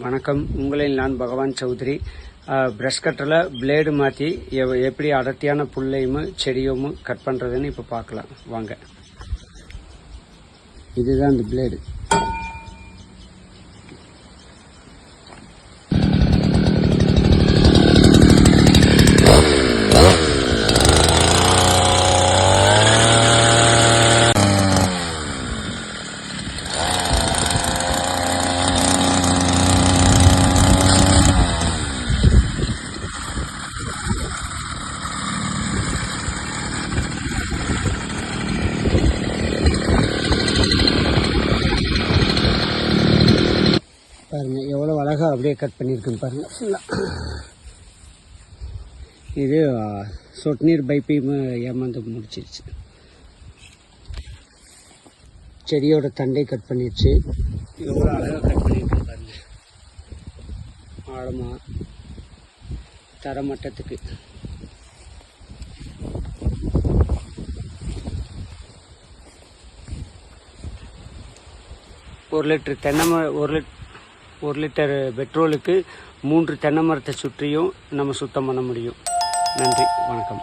வணக்கம். உங்களில் நான் பகவான் சௌத்ரி. பிரஷ் கட்டரில் பிளேடு மாற்றி எப்படி அடர்த்தியான புல்லையும் செடியும் கட் பண்ணுறதுன்னு இப்போ பார்க்கலாம் வாங்க. இதுதான் இந்த பிளேடு. பாருங்க எவ்வளோ அழகாக அப்படியே கட் பண்ணியிருக்குன்னு பாருங்கள் ஃபுல்லாக. இது சொட்டு நீர் பைப்பையும் ஏமாந்து முடிச்சிருச்சு. செடியோட தண்டை கட் பண்ணிடுச்சு. எவ்வளோ அழகாக கட் பண்ணியிருக்குன்னு பாருங்கள். ஆழமாக தரமட்டத்துக்கு. ஒரு லிட்டர் பெட்ரோலுக்கு 3 தென்னை மரத்தை சுற்றியும் நம்ம சுத்தம் பண்ண முடியும். நன்றி, வணக்கம்.